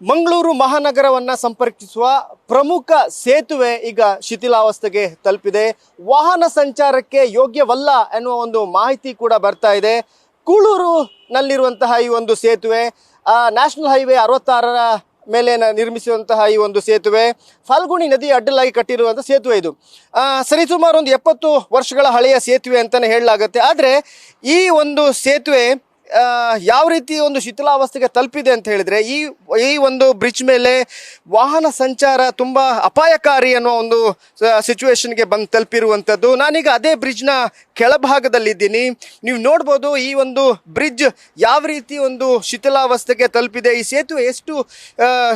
ಮಂಗಳೂರು ಮಹಾನಗರವನ್ನು ಸಂಪರ್ಕಿಸುವ ಪ್ರಮುಖ ಸೇತುವೆ ಈಗ ಶಿಥಿಲಾವಸ್ಥೆಗೆ ತಲುಪಿದೆ. ವಾಹನ ಸಂಚಾರಕ್ಕೆ ಯೋಗ್ಯವಲ್ಲ ಎನ್ನುವ ಒಂದು ಮಾಹಿತಿ ಕೂಡ ಬರ್ತಾ ಇದೆ. ಕೂಳೂರಿನಲ್ಲಿರುವಂತಹ ಈ ಒಂದು ಸೇತುವೆ ನ್ಯಾಷನಲ್ ಹೈವೇ 66ರ ಮೇಲೆ ನಿರ್ಮಿಸಿರುವಂತಹ ಈ ಒಂದು ಸೇತುವೆ ಫಲ್ಗುಣಿ ನದಿ ಅಡ್ಡಲಾಗಿ ಕಟ್ಟಿರುವಂಥ ಸೇತುವೆ. ಇದು ಸರಿಸುಮಾರು ಒಂದು 70 ವರ್ಷಗಳ ಹಳೆಯ ಸೇತುವೆ ಅಂತಲೇ ಹೇಳಲಾಗುತ್ತೆ. ಆದರೆ ಈ ಒಂದು ಸೇತುವೆ ಯಾವ ರೀತಿ ಒಂದು ಶಿಥಿಲಾವಸ್ಥೆಗೆ ತಲುಪಿದೆ ಅಂತ ಹೇಳಿದರೆ ಈ ಒಂದು ಬ್ರಿಡ್ಜ್ ಮೇಲೆ ವಾಹನ ಸಂಚಾರ ತುಂಬ ಅಪಾಯಕಾರಿ ಅನ್ನೋ ಒಂದು ಸಿಚುವೇಶನ್ಗೆ ಬಂದು ತಲುಪಿರುವಂಥದ್ದು. ನಾನೀಗ ಅದೇ ಬ್ರಿಡ್ಜ್ನ ಕೆಳಭಾಗದಲ್ಲಿದ್ದೀನಿ. ನೀವು ನೋಡ್ಬೋದು ಈ ಒಂದು ಬ್ರಿಡ್ಜ್ ಯಾವ ರೀತಿ ಒಂದು ಶಿಥಿಲಾವಸ್ಥೆಗೆ ತಲುಪಿದೆ, ಈ ಸೇತುವೆ ಎಷ್ಟು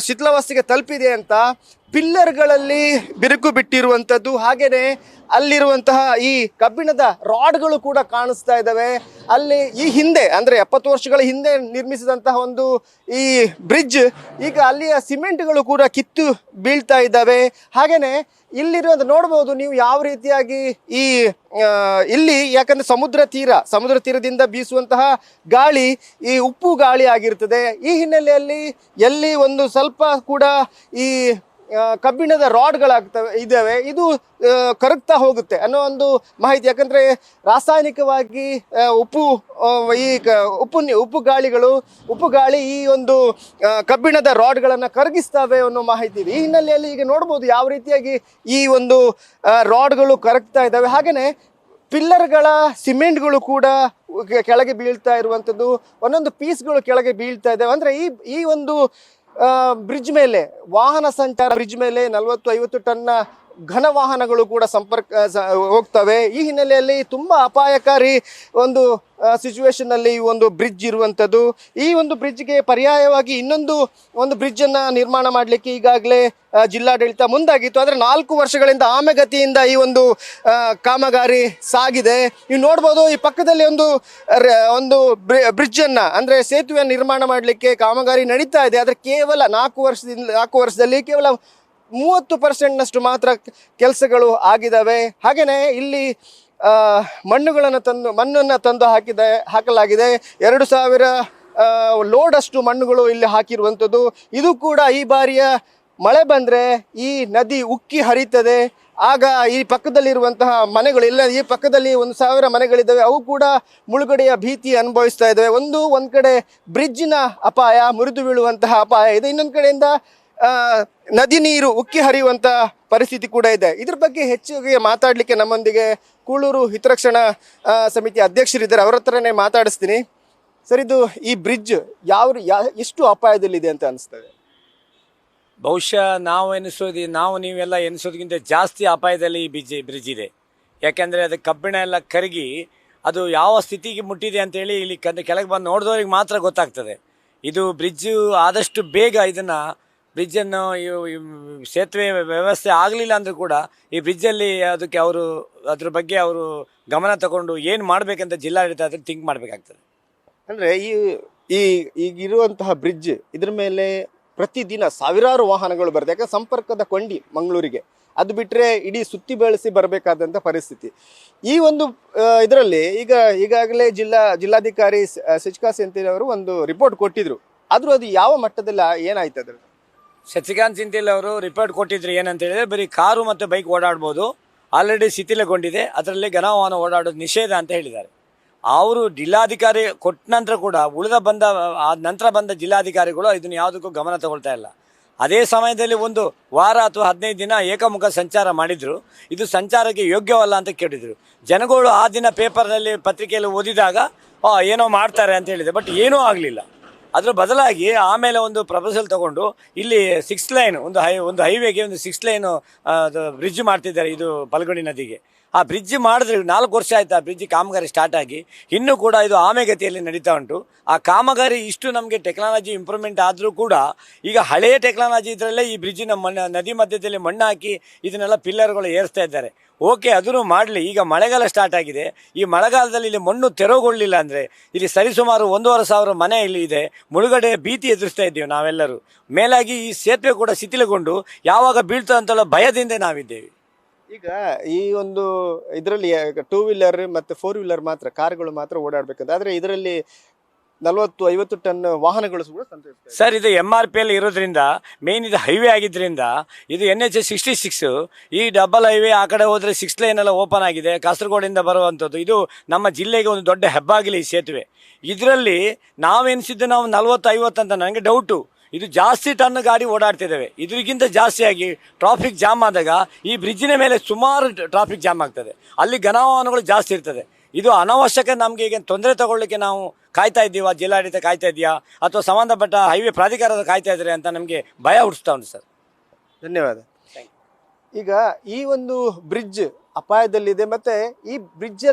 ಶಿಥಿಲಾವಸ್ಥೆಗೆ ತಲುಪಿದೆ ಅಂತ ಪಿಲ್ಲರ್ಗಳಲ್ಲಿ ಬಿರುಕು ಬಿಟ್ಟಿರುವಂಥದ್ದು. ಹಾಗೆಯೇ ಅಲ್ಲಿರುವಂತಹ ಈ ಕಬ್ಬಿಣದ ರಾಡ್ಗಳು ಕೂಡ ಕಾಣಿಸ್ತಾ ಇದ್ದಾವೆ. ಅಲ್ಲಿ ಈ ಹಿಂದೆ ಅಂದರೆ 70 ವರ್ಷಗಳ ಹಿಂದೆ ನಿರ್ಮಿಸಿದಂತಹ ಒಂದು ಈ ಬ್ರಿಡ್ಜ್ ಈಗ ಅಲ್ಲಿಯ ಸಿಮೆಂಟ್ಗಳು ಕೂಡ ಕಿತ್ತು ಬೀಳ್ತಾ ಇದ್ದಾವೆ. ಹಾಗೆಯೇ ಇಲ್ಲಿರುವಂಥ ನೋಡ್ಬೋದು ನೀವು ಯಾವ ರೀತಿಯಾಗಿ ಇಲ್ಲಿ ಯಾಕಂದರೆ ಸಮುದ್ರ ತೀರದಿಂದ ಬೀಸುವಂತಹ ಗಾಳಿ ಈ ಉಪ್ಪು ಗಾಳಿ ಆಗಿರ್ತದೆ. ಈ ಹಿನ್ನೆಲೆಯಲ್ಲಿ ಎಲ್ಲಿ ಒಂದು ಸ್ವಲ್ಪ ಕೂಡ ಈ ಕಬ್ಬಿಣದ ಇದ್ದಾವೆ, ಇದು ಕರಗ್ತಾ ಹೋಗುತ್ತೆ ಅನ್ನೋ ಒಂದು ಮಾಹಿತಿ. ಯಾಕಂದರೆ ರಾಸಾಯನಿಕವಾಗಿ ಉಪ್ಪು ಗಾಳಿ ಈ ಒಂದು ಕಬ್ಬಿಣದ ರಾಡ್ಗಳನ್ನು ಕರಗಿಸ್ತವೆ ಅನ್ನೋ ಮಾಹಿತಿ ಇದೆ. ಈ ಹಿನ್ನೆಲೆಯಲ್ಲಿ ಈಗ ನೋಡ್ಬೋದು ಯಾವ ರೀತಿಯಾಗಿ ಈ ಒಂದು ರಾಡ್ಗಳು ಕರಗ್ತಾ ಇದ್ದಾವೆ. ಹಾಗೆಯೇ ಪಿಲ್ಲರ್ಗಳ ಸಿಮೆಂಟ್ಗಳು ಕೂಡ ಕೆಳಗೆ ಬೀಳ್ತಾ ಇರುವಂಥದ್ದು, ಒಂದೊಂದು ಪೀಸ್ಗಳು ಕೆಳಗೆ ಬೀಳ್ತಾ ಇದ್ದಾವೆ. ಅಂದರೆ ಈ ಒಂದು ಬ್ರಿಡ್ಜ್ ಮೇಲೆ ವಾಹನ ಸಂಚಾರ ಬ್ರಿಡ್ಜ್ ಮೇಲೆ 40-50 ಟನ್ನ ಘನ ವಾಹನಗಳು ಕೂಡ ಹೋಗ್ತವೆ. ಈ ಹಿನ್ನೆಲೆಯಲ್ಲಿ ತುಂಬ ಅಪಾಯಕಾರಿ ಒಂದು ಸಿಚುವೇಶನ್ನಲ್ಲಿ ಈ ಒಂದು ಬ್ರಿಡ್ಜ್ ಇರುವಂಥದ್ದು. ಈ ಒಂದು ಬ್ರಿಡ್ಜ್ಗೆ ಪರ್ಯಾಯವಾಗಿ ಇನ್ನೊಂದು ಬ್ರಿಡ್ಜನ್ನು ನಿರ್ಮಾಣ ಮಾಡಲಿಕ್ಕೆ ಈಗಾಗಲೇ ಜಿಲ್ಲಾಡಳಿತ ಮುಂದಾಗಿತ್ತು. ಆದರೆ 4 ವರ್ಷಗಳಿಂದ ಆಮೆಗತಿಯಿಂದ ಈ ಒಂದು ಕಾಮಗಾರಿ ಸಾಗಿದೆ. ನೀವು ನೋಡ್ಬೋದು ಈ ಪಕ್ಕದಲ್ಲಿ ಒಂದು ಬ್ರಿಡ್ಜನ್ನು ಅಂದರೆ ಸೇತುವೆಯನ್ನು ನಿರ್ಮಾಣ ಮಾಡಲಿಕ್ಕೆ ಕಾಮಗಾರಿ ನಡೀತಾ ಇದೆ. ಆದರೆ ಕೇವಲ 4 ವರ್ಷದಲ್ಲಿ ಕೇವಲ 30% ಮಾತ್ರ ಕೆಲಸಗಳು ಆಗಿದ್ದಾವೆ. ಹಾಗೆಯೇ ಇಲ್ಲಿ ಮಣ್ಣನ್ನು ತಂದು ಹಾಕಲಾಗಿದೆ. 2000 ಲೋಡ್ ಅಷ್ಟು ಮಣ್ಣುಗಳು ಇಲ್ಲಿ ಹಾಕಿರುವಂಥದ್ದು. ಇದು ಕೂಡ ಈ ಬಾರಿಯ ಮಳೆ ಬಂದರೆ ಈ ನದಿ ಉಕ್ಕಿ ಹರಿತದೆ. ಆಗ ಈ ಪಕ್ಕದಲ್ಲಿರುವಂತಹ ಮನೆಗಳು ಈ ಪಕ್ಕದಲ್ಲಿ 1000 ಮನೆಗಳಿದ್ದಾವೆ, ಅವು ಕೂಡ ಮುಳುಗಡೆಯ ಭೀತಿ ಅನುಭವಿಸ್ತಾ ಇದ್ದಾವೆ. ಒಂದು ಕಡೆ ಬ್ರಿಡ್ಜಿನ ಅಪಾಯ, ಮುರಿದು ಬೀಳುವಂತಹ ಅಪಾಯ ಇದೆ. ಇನ್ನೊಂದು ಕಡೆಯಿಂದ ನದಿ ನೀರು ಉಕ್ಕಿ ಹರಿಯುವಂಥ ಪರಿಸ್ಥಿತಿ ಕೂಡ ಇದೆ. ಇದ್ರ ಬಗ್ಗೆ ಹೆಚ್ಚಿಗೆ ಮಾತಾಡಲಿಕ್ಕೆ ನಮ್ಮೊಂದಿಗೆ ಕೂಳೂರು ಹಿತರಕ್ಷಣಾ ಸಮಿತಿ ಅಧ್ಯಕ್ಷರಿದ್ದಾರೆ, ಅವರ ಹತ್ರನೇ ಮಾತಾಡಿಸ್ತೀನಿ. ಸರ್, ಇದು ಈ ಬ್ರಿಡ್ಜ್ ಎಷ್ಟು ಅಪಾಯದಲ್ಲಿದೆ ಅಂತ ಅನಿಸ್ತದೆ? ಬಹುಶಃ ನಾವು ನೀವೆಲ್ಲ ಎನಿಸೋದಕ್ಕಿಂತ ಜಾಸ್ತಿ ಅಪಾಯದಲ್ಲಿ ಈ ಬ್ರಿಡ್ಜ್ ಇದೆ. ಯಾಕೆಂದರೆ ಅದು ಕಬ್ಬಿಣ ಎಲ್ಲ ಕರಗಿ ಅದು ಯಾವ ಸ್ಥಿತಿಗೆ ಮುಟ್ಟಿದೆ ಅಂತೇಳಿ ಇಲ್ಲಿ ಕೆಳಗೆ ಬಂದು ನೋಡಿದವ್ರಿಗೆ ಮಾತ್ರ ಗೊತ್ತಾಗ್ತದೆ. ಇದು ಬ್ರಿಡ್ಜು ಆದಷ್ಟು ಬೇಗ ಬ್ರಿಡ್ಜನ್ನು ಸೇತುವೆ ವ್ಯವಸ್ಥೆ ಆಗಲಿಲ್ಲ ಅಂದರೂ ಕೂಡ ಈ ಬ್ರಿಡ್ಜಲ್ಲಿ ಅದ್ರ ಬಗ್ಗೆ ಅವರು ಗಮನ ತಗೊಂಡು ಏನು ಮಾಡಬೇಕಂತ ಜಿಲ್ಲಾಡಳಿತ ಅದನ್ನು ಥಿಂಕ್ ಮಾಡಬೇಕಾಗ್ತದೆ. ಅಂದರೆ ಈಗಿರುವಂತಹ ಬ್ರಿಡ್ಜ್ ಇದ್ರ ಮೇಲೆ ಪ್ರತಿದಿನ ಸಾವಿರಾರು ವಾಹನಗಳು ಬರುತ್ತೆ. ಯಾಕಂದ್ರೆ ಸಂಪರ್ಕದ ಕೊಂಡಿ ಮಂಗಳೂರಿಗೆ, ಅದು ಬಿಟ್ಟರೆ ಇಡೀ ಸುತ್ತಿ ಬೆಳೆಸಿ ಬರಬೇಕಾದಂಥ ಪರಿಸ್ಥಿತಿ. ಈ ಒಂದು ಇದರಲ್ಲಿ ಈಗಾಗಲೇ ಜಿಲ್ಲಾಧಿಕಾರಿ ಸಚಿಕಾಂತ್ ಸೆಂಥಿಲ್ ಅವರು ಒಂದು ರಿಪೋರ್ಟ್ ಕೊಟ್ಟಿದ್ರು. ಆದರೂ ಅದು ಯಾವ ಮಟ್ಟದಲ್ಲಿ ಏನಾಯ್ತು? ಅದ್ರ ಸಚಿಕಾಂತ್ ಸೆಂಥಿಲ್ ಅವರು ರಿಪೋರ್ಟ್ ಕೊಟ್ಟಿದ್ರು ಏನಂತ ಹೇಳಿದ್ರೆ, ಬರೀ ಕಾರು ಮತ್ತು ಬೈಕ್ ಓಡಾಡ್ಬೋದು, ಆಲ್ರೆಡಿ ಶಿಥಿಲಗೊಂಡಿದೆ, ಅದರಲ್ಲಿ ಘನ ವಾಹನ ಓಡಾಡೋದು ನಿಷೇಧ ಅಂತ ಹೇಳಿದ್ದಾರೆ. ಅವರು ಜಿಲ್ಲಾಧಿಕಾರಿ ಕೊಟ್ಟ ನಂತರ ಕೂಡ ನಂತರ ಬಂದ ಜಿಲ್ಲಾಧಿಕಾರಿಗಳು ಇದನ್ನು ಯಾವುದಕ್ಕೂ ಗಮನ ತಗೊಳ್ತಾ ಇಲ್ಲ. ಅದೇ ಸಮಯದಲ್ಲಿ 1 ವಾರ ಅಥವಾ 15 ದಿನ ಏಕಮುಖ ಸಂಚಾರ ಮಾಡಿದ್ರು, ಇದು ಸಂಚಾರಕ್ಕೆ ಯೋಗ್ಯವಲ್ಲ ಅಂತ ಕೇಳಿದ್ರು. ಜನಗಳು ಆ ದಿನ ಪೇಪರ್ನಲ್ಲಿ ಪತ್ರಿಕೆಯಲ್ಲಿ ಓದಿದಾಗ ಏನೋ ಮಾಡ್ತಾರೆ ಅಂತ ಹೇಳಿದೆ, ಬಟ್ ಏನೂ ಆಗಲಿಲ್ಲ. ಅದರ ಬದಲಾಗಿ ಆಮೇಲೆ ಒಂದು ಪ್ರಪೋಸಲ್ ತಗೊಂಡು ಇಲ್ಲಿ 6 ಲೈನ್ ಒಂದು ಹೈವೇಗೆ ಒಂದು 6 ಲೈನ್ ಬ್ರಿಡ್ಜ್ ಮಾಡ್ತಿದ್ದಾರೆ ಇದು ಫಲ್ಗುಣಿ ನದಿಗೆ. ಆ ಬ್ರಿಡ್ಜ್ ಮಾಡಿದ್ರೆ 4 ವರ್ಷ ಆಯ್ತು ಆ ಬ್ರಿಡ್ಜ್ ಕಾಮಗಾರಿ ಸ್ಟಾರ್ಟ್ ಆಗಿ, ಇನ್ನೂ ಕೂಡ ಇದು ಆಮೆಗತಿಯಲ್ಲಿ ನಡೀತಾ ಉಂಟು. ಆ ಕಾಮಗಾರಿ ಇಷ್ಟು ನಮಗೆ ಟೆಕ್ನಾಲಜಿ ಇಂಪ್ರೂವ್ಮೆಂಟ್ ಆದರೂ ಕೂಡ ಈಗ ಹಳೆಯ ಟೆಕ್ನಾಲಜಿ ಇದರಲ್ಲೇ ಈ ಬ್ರಿಡ್ಜಿನ ನದಿ ಮಧ್ಯದಲ್ಲಿ ಮಣ್ಣು ಹಾಕಿ ಇದನ್ನೆಲ್ಲ ಪಿಲ್ಲರ್ಗಳು ಏರಿಸ್ತಾ ಇದ್ದಾರೆ. ಓಕೆ, ಅದನ್ನು ಮಾಡಲಿ. ಈಗ ಮಳೆಗಾಲ ಸ್ಟಾರ್ಟ್ ಆಗಿದೆ. ಈ ಮಳೆಗಾಲದಲ್ಲಿ ಇಲ್ಲಿ ಮಣ್ಣು ತೆರವುಗೊಳ್ಳಲಿಲ್ಲ ಅಂದರೆ ಇಲ್ಲಿ ಸರಿಸುಮಾರು 1,500 ಮನೆ ಇಲ್ಲಿ ಇದೆ, ಮುಳುಗಡೆ ಭೀತಿ ಎದುರಿಸ್ತಾ ಇದ್ದೀವಿ ನಾವೆಲ್ಲರೂ. ಮೇಲಾಗಿ ಈ ಸೇತುವೆ ಕೂಡ ಶಿಥಿಲಗೊಂಡು ಯಾವಾಗ ಬೀಳ್ತಾ ಅಂತಲ್ಲ ಭಯದಿಂದ ನಾವಿದ್ದೇವೆ. ಈಗ ಈ ಒಂದು ಇದರಲ್ಲಿ 2 ವೀಲರ್ ಮತ್ತು 4 ವೀಲರ್ ಮಾತ್ರ, ಕಾರ್ಗಳು ಮಾತ್ರ ಓಡಾಡಬೇಕಂತ. ಆದರೆ ಇದರಲ್ಲಿ 40-50 ಟನ್ ವಾಹನಗಳು ಕೂಡ ಸಂಚರಿಸ್ತವೆ. ಸರ್ ಇದು MRP ಅಲ್ಲಿ ಇರೋದ್ರಿಂದ ಮೇನ್ ಇದು ಹೈವೇ ಆಗಿದ್ರಿಂದ ಇದು NH 66 ಈ ಡಬಲ್ ಹೈವೇ ಆ ಕಡೆ ಹೋದ್ರೆ 6 ಲೈನ್ ಎಲ್ಲ ಓಪನ್ ಆಗಿದೆ. ಕಾಸರಗೋಡಿಂದ ಬರುವಂಥದ್ದು ಇದು ನಮ್ಮ ಜಿಲ್ಲೆಗೆ ಒಂದು ದೊಡ್ಡ ಹೆಬ್ಬಾಗಿಲು ಈ ಸೇತುವೆ. ಇದರಲ್ಲಿ ನಾವೆನಿಸಿದ್ದು ನಾವು 40-50 ಅಂತ ನನಗೆ ಡೌಟು. ಇದು ಜಾಸ್ತಿ ಟನ್ ಗಾಡಿ ಓಡಾಡ್ತಿದ್ದೇವೆ. ಇದಕ್ಕಿಂತ ಜಾಸ್ತಿಯಾಗಿ ಟ್ರಾಫಿಕ್ ಜಾಮ್ ಆದಾಗ ಈ ಬ್ರಿಡ್ಜಿನ ಮೇಲೆ ಸುಮಾರು ಟ್ರಾಫಿಕ್ ಜಾಮ್ ಆಗ್ತದೆ. ಅಲ್ಲಿ ಘನವಾಹನಗಳು ಜಾಸ್ತಿ ಇರ್ತದೆ. ಇದು ಅನಾವಶ್ಯಕ ನಮಗೆ ಈಗ ತೊಂದರೆ ತಗೊಳ್ಳಿಕ್ಕೆ ನಾವು ಕಾಯ್ತಾ ಇದ್ದೀವಾ, ಜಿಲ್ಲಾಡಳಿತ ಕಾಯ್ತಾ ಇದೆಯಾ ಅಥವಾ ಸಂಬಂಧಪಟ್ಟ ಹೈವೇ ಪ್ರಾಧಿಕಾರದ ಕಾಯ್ತಾ ಇದ್ದಾರೆ ಅಂತ ನಮಗೆ ಭಯ ಹುಟ್ಟಿಸ್ತಾ ಉಂಟು ಸರ್. ಧನ್ಯವಾದ. ಈಗ ಈ ಒಂದು ಬ್ರಿಡ್ಜ್ ಅಪಾಯದಲ್ಲಿದೆ, ಮತ್ತೆ ಈ ಬ್ರಿಡ್ಜ್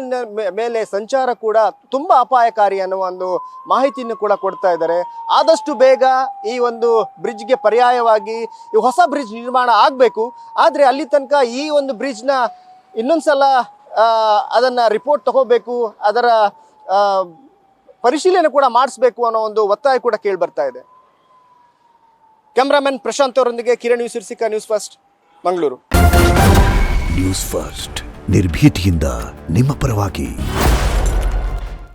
ಮೇಲೆ ಸಂಚಾರ ಕೂಡ ತುಂಬಾ ಅಪಾಯಕಾರಿ ಅನ್ನುವ ಒಂದು ಮಾಹಿತಿಯನ್ನು ಕೂಡ ಕೊಡ್ತಾ ಇದ್ದಾರೆ. ಆದಷ್ಟು ಬೇಗ ಈ ಒಂದು ಬ್ರಿಡ್ಜ್ಗೆ ಪರ್ಯಾಯವಾಗಿ ಈ ಹೊಸ ಬ್ರಿಡ್ಜ್ ನಿರ್ಮಾಣ ಆಗಬೇಕು. ಆದರೆ ಅಲ್ಲಿ ತನಕ ಈ ಒಂದು ಬ್ರಿಡ್ಜ್ನ ಇನ್ನೊಂದ್ಸಲ ಅದನ್ನ ರಿಪೋರ್ಟ್ ತಗೋಬೇಕು, ಅದರ ಪರಿಶೀಲನೆ ಕೂಡ ಮಾಡಿಸ್ಬೇಕು ಅನ್ನೋ ಒಂದು ಒತ್ತಾಯ ಕೂಡ ಕೇಳಿ ಬರ್ತಾ ಇದೆ. ಕ್ಯಾಮ್ರಾಮನ್ ಪ್ರಶಾಂತ್ ಅವರೊಂದಿಗೆ ಕಿರಣ್ ಯುಸಿರ್ಸಿಕಾ, News First, Mangaluru. News First ನಿರ್ಭೀತಿಯಿಂದ ನಿಮ್ಮ ಪರವಾಗಿ.